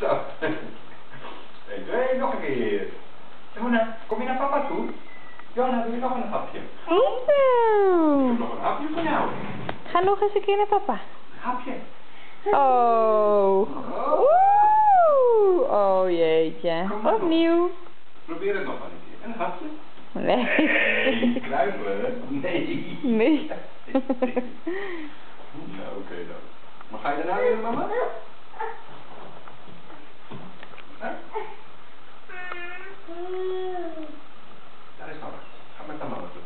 Zo. 1, 2, nog een keer. Jona, kom je naar papa toe? Jona, wil je nog een hapje? Ik heb nog een hapje voor jou. Ga nog eens een keer naar papa. Hapje. Oh. Oeh. Oh jeetje. Opnieuw. Probeer het nog maar een keer. Een hapje? Nee. Kruipen? Nee. Nee. Nou, oké dan. Maar ga je daarna weer naar mama? Huh? Daar is mama. Ga met naar mama toe.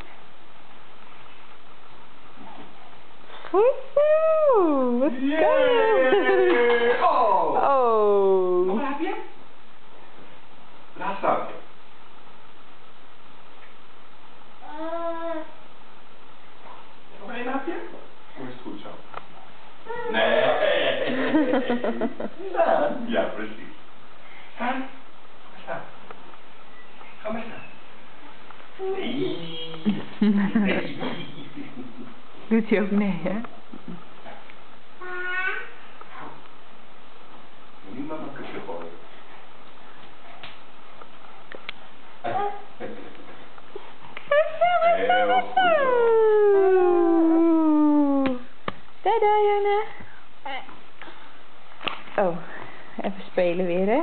Woehoe. Wat kan je? Oh! Oh. Nog een hapje? Laatste hapje. Nog één hapje? Hoe is het goed zo? Nee. Staan. Ja, precies. Staan. Ga staan. Ga maar staan. Nee. Nee. Doet hij ook nee, hè? Nu maar een kusje gooien. Heel goed zo. Tada, Jona. Oh, even spelen weer, hè?